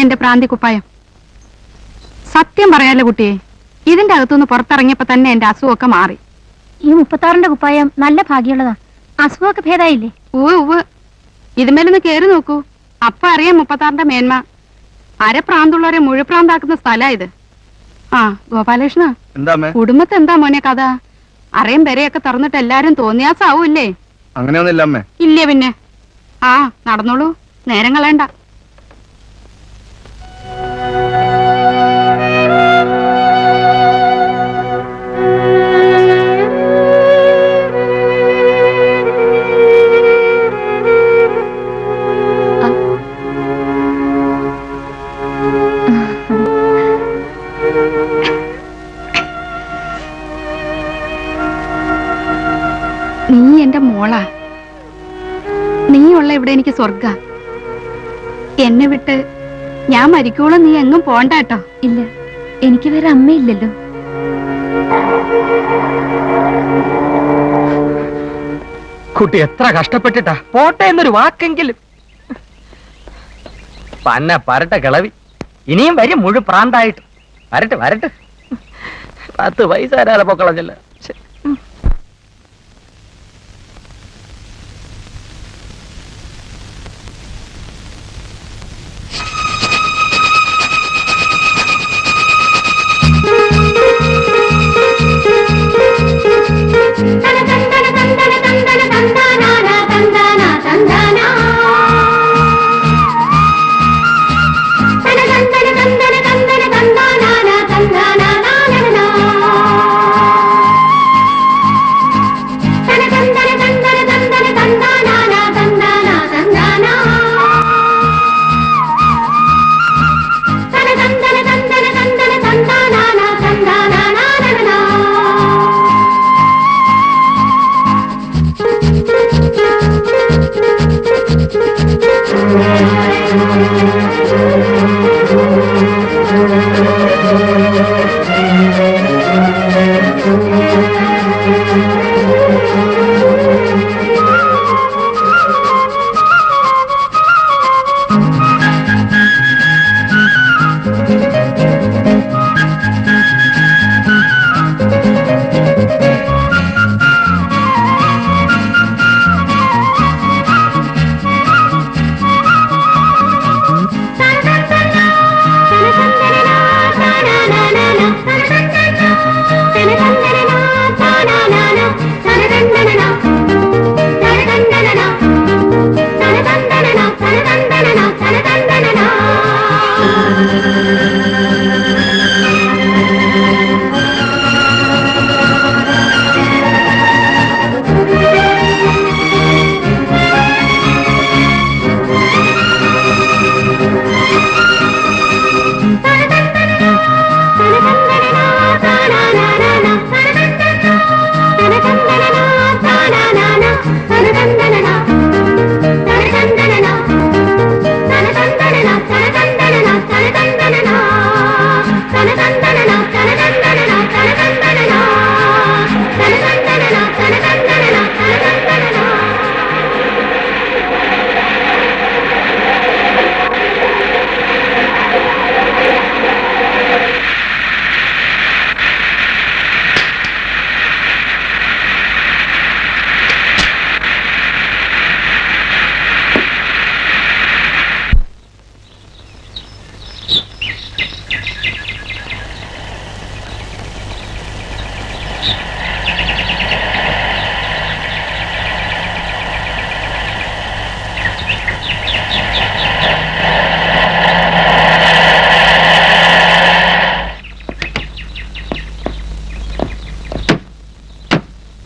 എന്റെ പ്രാന്തി കുപ്പായം. സത്യം പറയാലോ കുട്ടിയെ, ഇതിന്റെ അകത്തുനിന്ന് പുറത്തിറങ്ങിയപ്പോ തന്നെ എന്റെ അസുഖമൊക്കെ മാറി. ഈ 36ന്റെ കുപ്പായം നല്ല ഭാഗ്യമുള്ളതാ. അസുഖമൊക്കെ ഭേദായില്ലേ? ഉവ്വ് ഇതുമേലൊന്ന് കേറി നോക്കൂ, അപ്പൊ അറിയാം 36ന്റെ മേന്മ. അരപ്രാന്തുള്ളവരെ മുഴുപ്രാന്താക്കുന്ന സ്ഥലാ ഇത്. ആ ഗോപാലകൃഷ്ണ, കുടുംബത്തെ എന്താ മോനെ കഥ? അറിയും വരെയൊക്കെ തുറന്നിട്ട് എല്ലാരും തോന്നിയാസാവൂല്ലേ? അങ്ങനെയൊന്നുമില്ല അമ്മേ. ഇല്ല പിന്നെ. ആ നടന്നോളൂ, നേരം കളയണ്ട. നീ എന്റെ മോളാ. നീയുള്ള ഇവിടെ എനിക്ക് സ്വർഗ. എന്നെ വിട്ട് ഞാൻ മരിക്കോളം നീ എങ്ങും പോണ്ടാട്ടോ. ഇല്ല, എനിക്ക് വേറെ അമ്മയില്ലല്ലോ. കുട്ടി എത്ര കഷ്ടപ്പെട്ടിട്ടാ പോട്ടെ എന്നൊരു വാക്കെങ്കിലും. പന്ന പരട്ട കിളവി ഇനിയും വരും മുഴുപ്രാന്തായിട്ട്. വരട്ടെ വരട്ടെ, 10 പൈസ തരാതെ പൊക്കളഞ്ഞല്ല.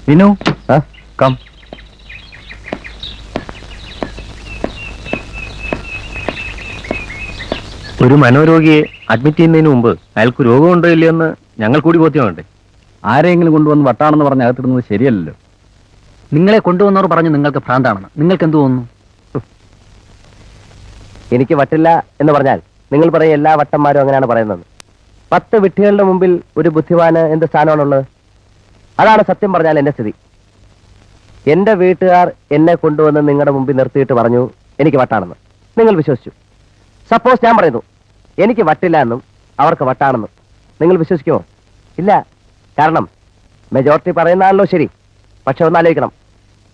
Vinu, come. ഒരു മനോരോഗിയെ അഡ്മിറ്റ് ചെയ്യുന്നതിന് മുമ്പ് അയാൾക്ക് രോഗമുണ്ടോ ഇല്ലയെന്ന് ഞങ്ങൾ കൂടി ബോധ്യമുണ്ട്. ആരെങ്കിലും കൊണ്ടുവന്ന് വട്ടാണെന്ന് പറഞ്ഞ് അകത്തിടുന്നത് ശരിയല്ലല്ലോ. നിങ്ങളെ കൊണ്ടുവന്നവർ പറഞ്ഞു നിങ്ങൾക്ക് ഭ്രാന്താണെന്ന്. നിങ്ങൾക്ക് എന്ത് തോന്നുന്നു? എനിക്ക് വട്ടില്ല എന്ന് പറഞ്ഞാൽ നിങ്ങൾ പറയും എല്ലാ വട്ടന്മാരും അങ്ങനെയാണ് പറയുന്നത്. 10 വിഡ്ഢികളുടെ മുമ്പിൽ ഒരു ബുദ്ധിമാന് എന്ത് സ്ഥാനമാണുള്ളത്? അതാണ് സത്യം പറഞ്ഞാൽ എന്റെ സ്ഥിതി. എന്റെ വീട്ടുകാർ എന്നെ കൊണ്ടുവന്ന് നിങ്ങളുടെ മുമ്പിൽ നിർത്തിയിട്ട് പറഞ്ഞു എനിക്ക് വട്ടാണെന്ന്. നിങ്ങൾ വിശ്വസിച്ചു. സപ്പോസ് ഞാൻ പറയുന്നു എനിക്ക് വട്ടില്ല എന്നും അവർക്ക് വട്ടാണെന്നും നിങ്ങൾ വിശ്വസിക്കുമോ? ഇല്ല. കാരണം മെജോറിറ്റി പറയുന്നതാണല്ലോ ശരി. പക്ഷെ ഒന്നാലോചിക്കണം,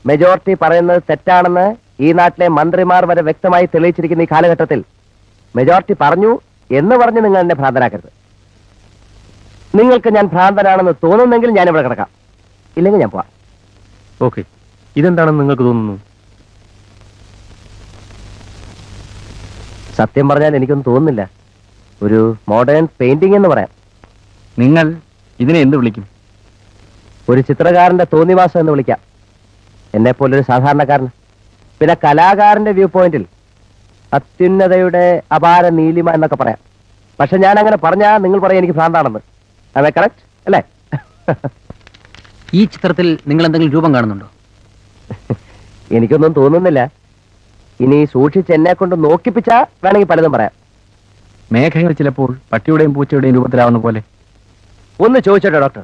മെജോറിറ്റി പറയുന്നത് തെറ്റാണെന്ന് ഈ നാട്ടിലെ മന്ത്രിമാർ വരെ വ്യക്തമായി തെളിയിച്ചിരിക്കുന്ന ഈ കാലഘട്ടത്തിൽ മെജോറിറ്റി പറഞ്ഞു എന്ന് പറഞ്ഞ് നിങ്ങൾ എന്നെ ഭ്രാന്തനാക്കരുത്. നിങ്ങൾക്ക് ഞാൻ ഭ്രാന്തനാണെന്ന് തോന്നുന്നെങ്കിൽ ഞാൻ ഇവിടെ കിടക്കാം, ഇല്ലെങ്കിൽ ഞാൻ പോവാം. ഓക്കെ, ഇതെന്താണെന്ന് നിങ്ങൾക്ക് തോന്നുന്നു? സത്യം പറഞ്ഞാൽ എനിക്കൊന്നും തോന്നുന്നില്ല. ഒരു മോഡേൺ പെയിന്റിംഗ് എന്ന് പറയാം. നിങ്ങൾ ഇതിനെ എന്ത് വിളിക്കും? ഒരു ചിത്രകാരന്റെ തോന്നിവാസം എന്ന് വിളിക്കാം. എന്നെ പോലൊരു സാധാരണക്കാരന്. പിന്നെ കലാകാരന്റെ വ്യൂ പോയിന്റിൽ അത്യുന്നതയുടെ അപാര നീലിമ എന്നൊക്കെ പറയാം. പക്ഷെ ഞാൻ അങ്ങനെ പറഞ്ഞാൽ നിങ്ങൾ പറയും എനിക്ക് ഭ്രാന്താണെന്ന്. അതെ, കറക്റ്റ് അല്ലേ? ഈ ചിത്രത്തിൽ നിങ്ങൾ എന്തെങ്കിലും രൂപം കാണുന്നുണ്ടോ? എനിക്കൊന്നും തോന്നുന്നില്ല. ഇനി സൂക്ഷിച്ച് എന്നെ കൊണ്ട് നോക്കിപ്പിച്ചാ വേണമെങ്കിൽ പലതും പറയാം. മേഘങ്ങൾ ചിലപ്പോൾ പട്ടിയുടെയും പൂച്ചയുടെയും രൂപത്തിലാവുന്ന പോലെ. ഒന്ന് ചോദിച്ചോട്ടെ ഡോക്ടർ,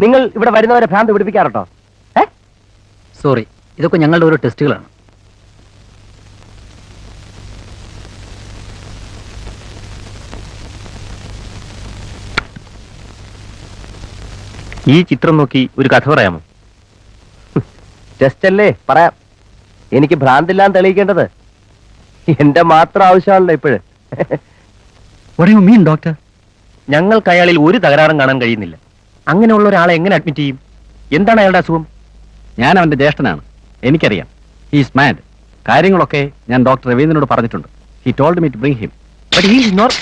നിങ്ങൾ ഇവിടെ വരുന്നവരെ ഭ്രാന്ത് പിടിപ്പിക്കാറുണ്ടോ? സോറി, ഇതൊക്കെ ഞങ്ങളുടെ ഓരോ ടെസ്റ്റുകളാണ്. ഈ ചിത്രം നോക്കി ഒരു കഥ പറയാമോ? ടെസ്റ്റ് അല്ലേ, പറയാം. എനിക്ക് ഭ്രാന്തില്ലാന്ന് തെളിയിക്കേണ്ടത് എന്റെ മാത്രം ആവശ്യമാണല്ലോ ഇപ്പോഴ്. What do you mean, doctor? ഞങ്ങൾക്ക് അയാളിൽ ഒരു തകരാറും കാണാൻ കഴിയുന്നില്ല. അങ്ങനെയുള്ള ഒരാളെ എങ്ങനെ അഡ്മിറ്റ് ചെയ്യും? എന്താണ് അയാളുടെ അസുഖം? ഞാൻ അവന്റെ ജ്യേഷ്ഠനാണ്, എനിക്കറിയാം. He's mad. കാര്യങ്ങളൊക്കെ ഞാൻ ഡോക്ടർ രവീന്ദ്രനോട് പറഞ്ഞിട്ടുണ്ട്. He told me to bring him, but he is not.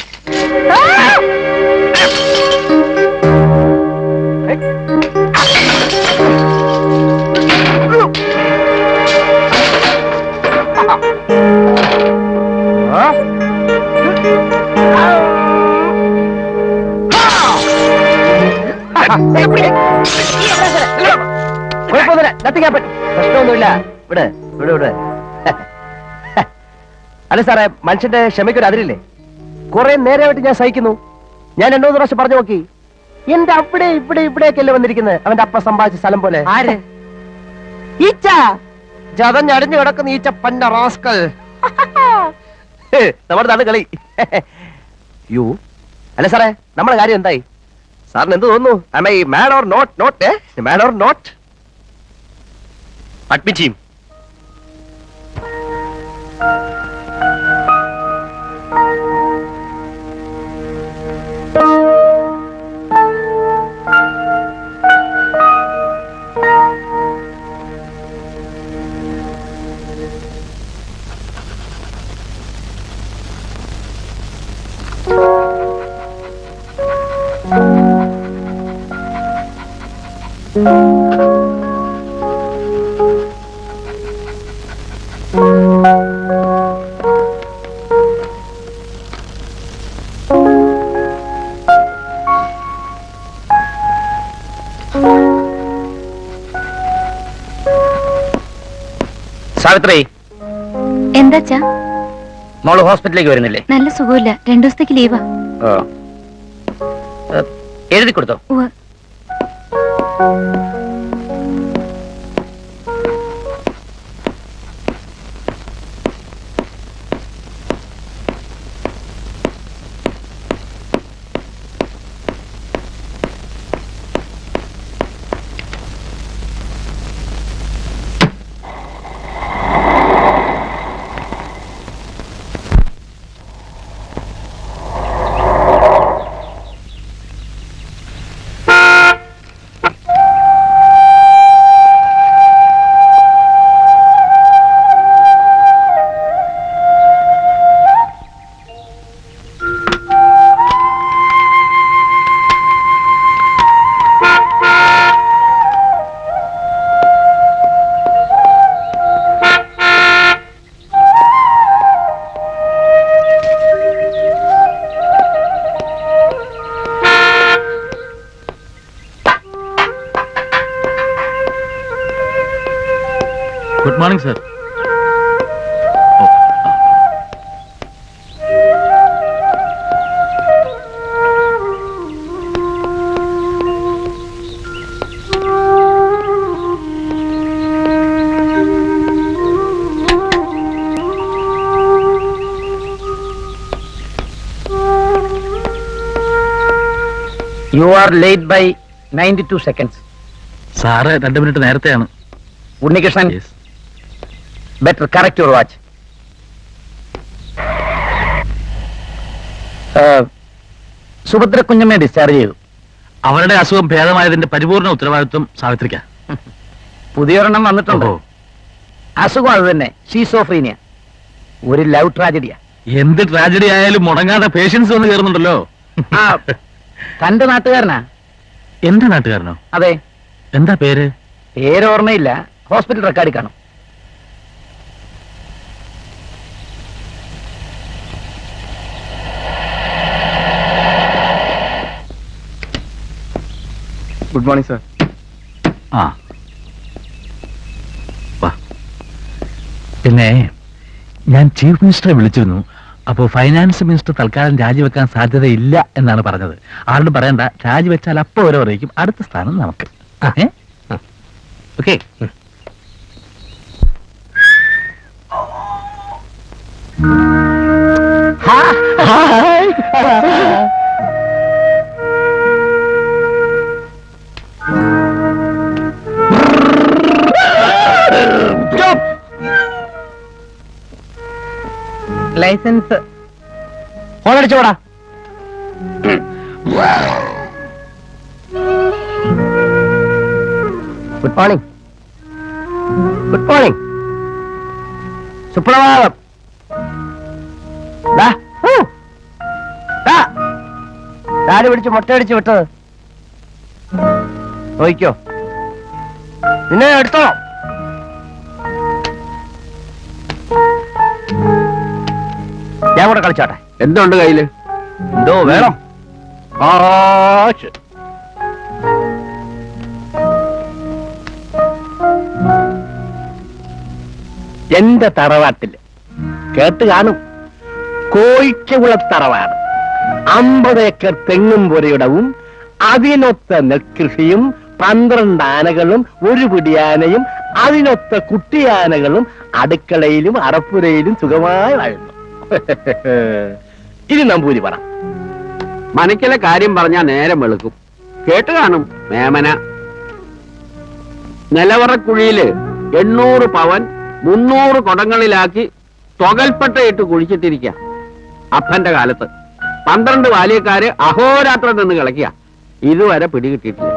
പ്രശ്നമൊന്നുമില്ല. ഇവിടെ ഇവിടെ ഇവിടെ അല്ല സാറേ, മനുഷ്യന്റെ ക്ഷമയ്ക്കൊരു അതിരില്ലേ? കുറെ നേരമായിട്ട് ഞാൻ സഹിക്കുന്നു. ഞാൻ 2-3 പ്രാവശ്യം പറഞ്ഞു നോക്കി. എന്റെ അവിടെ ഇവിടെ ഇവിടെയൊക്കെയല്ലേ വന്നിരിക്കുന്നത് അവന്റെ അപ്പ സമ്പാദിച്ച സ്ഥലം പോലെ. ആര്? ഈച്ച, ചതഞ്ഞടിഞ്ഞു കിടക്കുന്ന ഈച്ച, പന്ന റാസ്കൽ. നമ്മുടെ നാട് കളി. യു അല്ല സാറേ, നമ്മുടെ കാര്യം എന്തായി? സാറിന് എന്ത് തോന്നുന്നു? am I mad or not? Mad or not? Admit ചെയ്യും. സാവിത്രി, എന്താച്ചാ? മോള് ഹോസ്പിറ്റലിലേക്ക് വരുന്നില്ലേ? നല്ല സുഖമില്ല, 2 ദിവസത്തേക്ക് ലീവാ. എഴുതി കൊടുത്തോ? ഉവ്വ്. Good morning sir. You are late by 92 seconds. Sir 2 minute നേരത്തെയാണ്. Unnikrishnan, better correct your watch. Subhadra കുഞ്ഞമ്മയെ ഡിസ്ചാർജ് ചെയ്തു. അവരുടെ അസുഖം ഭേദമായതിന്റെ പരിപൂർണ ഉത്തരവാദിത്വം സാവിത്രിക്ക. പുതിയൊരെണ്ണം വന്നിട്ടുണ്ടോ? അസുഖം അത് തന്നെ, ഷീസോഫ്രീനിയ. ഒരു ലവ് ട്രാജഡിയാ. എന്ത് ട്രാജഡി ആയാലും മുടങ്ങാതെ പേഷ്യൻസ് വന്ന് കയറുന്നുണ്ടല്ലോ. തന്റെ നാട്ടുകാരനാ? എന്റെ നാട്ടുകാരനോ? അതെ. എന്താ പേര്? പേര് ഓർമ്മയില്ല, ഹോസ്പിറ്റൽ റെക്കോർഡിൽ കാണും. Good morning sir. ആ വാ. പിന്നെ ഞാൻ ചീഫ് മിനിസ്റ്ററെ വിളിച്ചിരുന്നു. അപ്പോൾ ഫൈനാൻസ് മിനിസ്റ്റർ തൽക്കാലം രാജിവെക്കാൻ സാധ്യതയില്ല എന്നാണ് പറഞ്ഞത്. ആരോടും പറയണ്ട, രാജിവെച്ചാൽ അപ്പോൾ ഓരോ പറയും അടുത്ത സ്ഥാനം നമുക്ക്. ഓക്കെ. ലൈസൻസ് ഫോണടിച്ചോടാ. Good morning. Good morning. സുപ്രഭാതം. ആര് പിടിച്ച് മുട്ടയടിച്ച് വിട്ടത്? നോക്കിക്കോ, നിന്നെ എടുത്തോ. ഞാൻ കൂടെ കളിച്ചോട്ടെ. എന്തുണ്ട് കയ്യില്? എന്തോ വേണം? എന്റെ തറവാട്ടില് കേട്ട് കാണും, കോഴിക്കുളത്തറവാട്. 50 ഏക്കർ തെങ്ങും പുരയിടവും അതിനൊത്ത നെൽകൃഷിയും 12 ആനകളും 1 പിടിയാനയും അതിനൊത്ത കുട്ടിയാനകളും അടുക്കളയിലും അറപ്പുരയിലും സുഖമായി വാഴുന്നു. ഇനി നമ്പൂരി പറ. മനക്കിലെ കാര്യം പറഞ്ഞാ നേരം വെളുക്കും. കേട്ട് കാണും മേമന. നിലവറക്കുഴിയില് 800 പവൻ 300 കുടങ്ങളിലാക്കി തൊകൽപ്പട്ടയിട്ട് കുഴിച്ചിട്ടിരിക്ക. അപ്പന്റെ കാലത്ത് 12 ബാല്യക്കാര് അഹോരാത്രം നിന്ന് കളിക്കുക. ഇതുവരെ പിടികിട്ടിയിട്ടില്ല.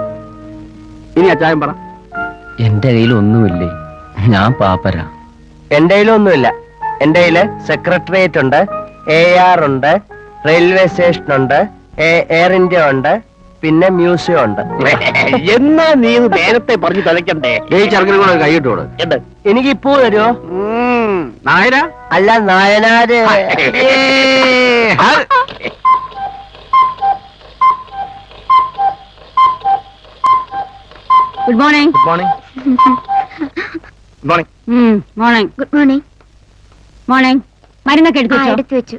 ഇനി അച്ചായം പറ. എന്റെ കയ്യിൽ ഒന്നുമില്ലേ, ഞാൻ പാപ്പരാ. എന്റെ കയ്യിലൊന്നുമില്ല. എന്റെ കയ്യില് സെക്രട്ടേറിയറ്റ് ഉണ്ട്, AR ഉണ്ട്, റെയിൽവേ സ്റ്റേഷൻ ഉണ്ട്, എയർ ഇന്ത്യ ഉണ്ട്, പിന്നെ മ്യൂസിയം ഉണ്ട്. എന്നാ നീ ഇത് നേരത്തെ പറഞ്ഞു തലയ്ക്കണ്ടേ? ഈ ചെറുക്കനും കൂടെ കൈയിട്ടോട്. എന്ത്? എനിക്ക് ഇപ്പോ തരുമോ? നായര അല്ല, Nayanar. Good morning. Good morning. Good morning. Morning. Good morning. Morning. മരുന്നൊക്കെ എടുത്തു എടുത്തു വെച്ചു.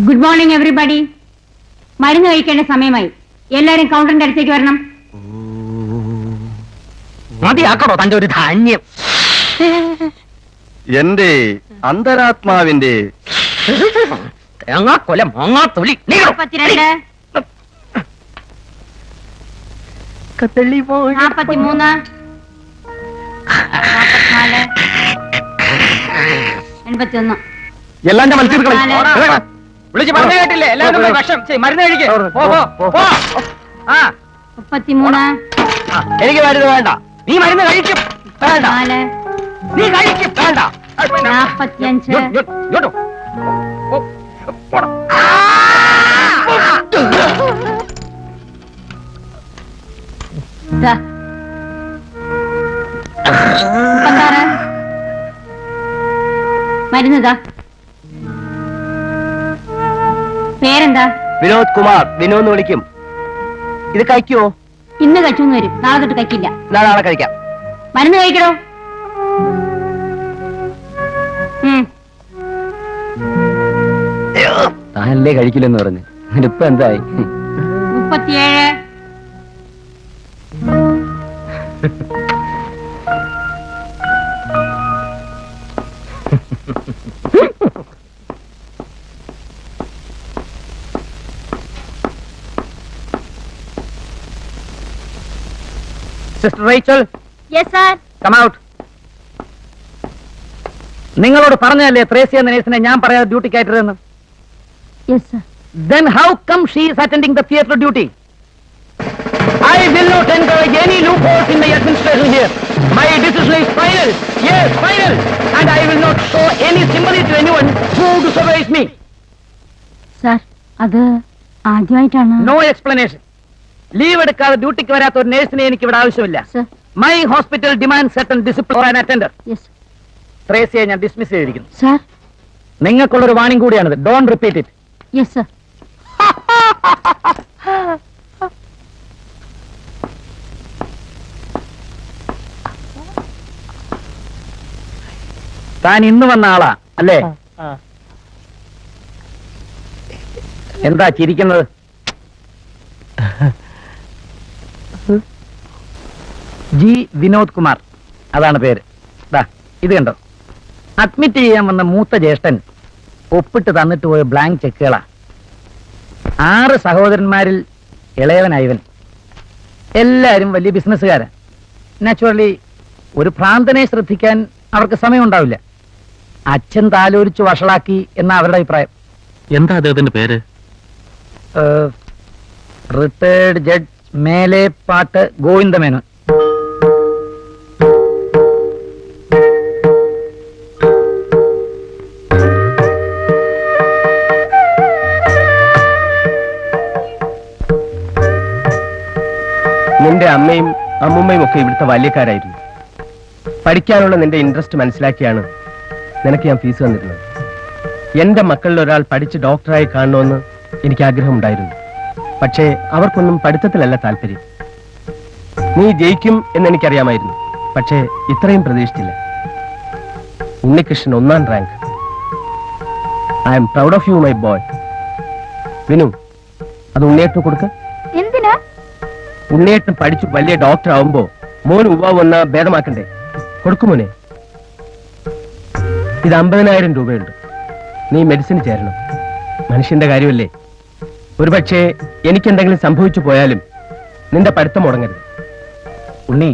Good morning everybody. മരുന്ന് കഴിക്കേണ്ട സമയമായി. എല്ലാരും കൗണ്ടറിന്റെ അടുത്തേക്ക് വരണം. മതിയാക്കണോ തന്റെ ഒരു ധാന്യം? എന്റെ അന്തരാത്മാവിന്റെ തേങ്ങാ കൊല മാങ്ങാ തൊലി. 42, 43, 44, 81. എല്ലാം ഞാൻ മനസ്സിലാക്കണം. വിളിച്ച് പറഞ്ഞു കേട്ടില്ലേ? എല്ലാവരും പോയി ഭക്ഷണം മരുന്ന് കഴിക്കേ. 33, എനിക്ക് മരുന്ന് വേണ്ട. നീ മരുന്ന് കഴിക്കും. വേണ്ട. 4, നീ കഴിക്കും. വേണ്ട. 45. ഇങ്ങോട്ടോ. ദാ. 36. മരുന്നതാ. പേരെന്താ? വിനോദ് കുമാർ. വിനോദ് വിളിക്കും. ഇത് കഴിക്കുവോ? ഇന്ന് കഴിച്ചൊന്നും വരും, നാളെ തൊട്ട് കഴിക്കില്ല. നാളെ കഴിക്കാം. മരുന്ന് കഴിക്കണോ? താനല്ലേ കഴിക്കില്ലെന്ന് പറഞ്ഞു. ഇപ്പൊ എന്തായി? 37. Sister Rachel, yes sir. Come out. നിങ്ങളോട് പറഞ്ഞതല്ലേ ത്രേസ്യ എന്ന നേഴ്സിനെ ഞാൻ പറയാതെ ഡ്യൂട്ടി കയറ്റരുതെന്ന്? Yes sir. Then how come she is attending the theatre duty? I will not encourage any loopholes in the administration here. My decision is final. Yes, final. And I will not show any sympathy to anyone who disobeys me. Sir, അത് ആദ്യമായിട്ടാണ്. No explanation. Leave എടുക്കാതെ ഡ്യൂട്ടിക്ക് വരാത്ത ഒരു നേഴ്സിനെ എനിക്ക് ഇവിടെ ആവശ്യമില്ല. Sir. My hospital demands certain discipline for an attender. Yes ത്രേസ്യയെ ഞാൻ ഡിസ്മിസ് ചെയ്തിരിക്കുന്നു. സാർ. നിങ്ങൾക്കുള്ളൊരു വാണിംഗ് കൂടിയാണിത്. Don't repeat it. Yes sir. താൻ ഇന്ന് വന്ന ആളാ അല്ലേ? എന്താ ചിരിക്കുന്നത്? ജി വിനോദ് കുമാർ, അതാണ് പേര്. ദാ ഇത് കണ്ടോ, അഡ്മിറ്റ് ചെയ്യാൻ വന്ന മൂത്ത ജ്യേഷ്ഠൻ ഒപ്പിട്ട് തന്നിട്ട് പോയ ബ്ലാങ്ക് ചെക്കുകളാ. 6 സഹോദരന്മാരിൽ ഇളയവനായവൻ. എല്ലാരും വലിയ ബിസിനസ്സുകാരാ. നാച്ചുറലി ഒരു ഭ്രാന്തനെ ശ്രദ്ധിക്കാൻ അവർക്ക് സമയമുണ്ടാവില്ല. അച്ഛൻ താലോലിച്ച് വഷളാക്കി എന്ന അവരുടെ അഭിപ്രായം. എന്താ അദ്ദേഹത്തിന്റെ പേര്? Retired judge Melepat Govindamenon. നിന്റെ അമ്മയും അമ്മുമ്മയും ഒക്കെ ഇവിടുത്തെ ബാല്യക്കാരായിരുന്നു. പഠിക്കാനുള്ള നിന്റെ ഇൻട്രസ്റ്റ് മനസ്സിലാക്കിയാണ് നിനക്ക് ഞാൻ ഫീസ് തന്നിരുന്നത്. എന്റെ മക്കളിൽ ഒരാൾ പഠിച്ച് ഡോക്ടറായി കാണണമെന്ന് എനിക്ക് ആഗ്രഹമുണ്ടായിരുന്നു. പക്ഷേ അവർക്കൊന്നും പഠിത്തത്തിലല്ല താല്പര്യം. നീ ജയിക്കും എന്ന് എനിക്കറിയാമായിരുന്നു, പക്ഷേ ഇത്രയും പ്രതീക്ഷിച്ചില്ല. Unnikrishnan 1ാം rank. I am proud of you my boy. Vinu, അത് ഉണ്ണിയേട്ടന് കൊടുക്ക. എന്തിനാ? ഉണ്ണിയേട്ടൻ പഠിച്ചു വലിയ ഡോക്ടർ ആവുമ്പോ മോന് ഉവ്വാവ് വന്ന ഭേദമാക്കണ്ടേ? കൊടുക്കുമോനെ. ഇത് 50,000 രൂപയുണ്ട്. നീ മെഡിസിൻ ചേരണം. മനുഷ്യന്റെ കാര്യമല്ലേ. ഒരുപക്ഷെ എനിക്കെന്തെങ്കിലും സംഭവിച്ചു പോയാലും നിന്റെ പഠിത്തം മുടങ്ങരുത്. ഉണ്ണി,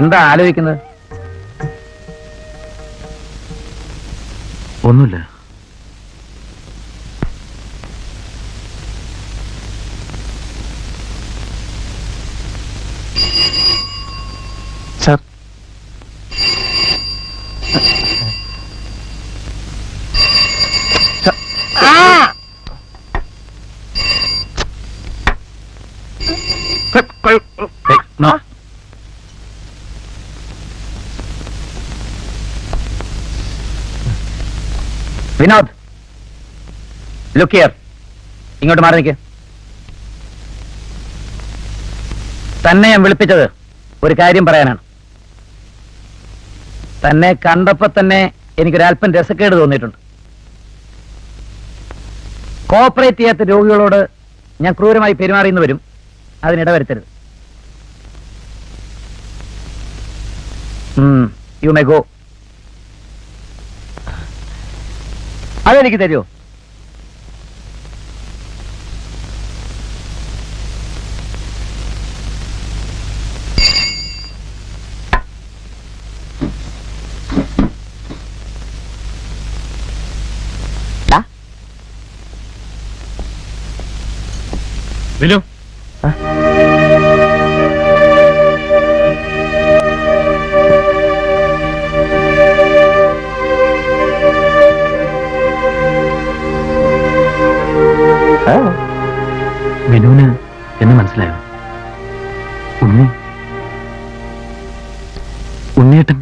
എന്താ ആലോചിക്കുന്നത്? ഒന്നുമില്ല. Sir, no. Vinod, look here. ഇങ്ങോട്ട് മാറി നിൽക്ക്. തന്നെ ഞാൻ വിളിപ്പിച്ചത് ഒരു കാര്യം പറയാനാണ്. തന്നെ കണ്ടപ്പോ തന്നെ എനിക്കൊരല്പം രസക്കേട് തോന്നിയിട്ടുണ്ട്. കോപ്പറേറ്റ് ചെയ്യാത്ത രോഗികളോട് ഞാൻ ക്രൂരമായി പെരുമാറിയെന്ന് വരും. അതിനിടവരുത്തരുത്. You may go. അതെനിക്ക് തരുമോ? വിനു, വിനുവിന് എന്നെ മനസ്സിലായോ? ഉണ്ണിയേട്ടൻ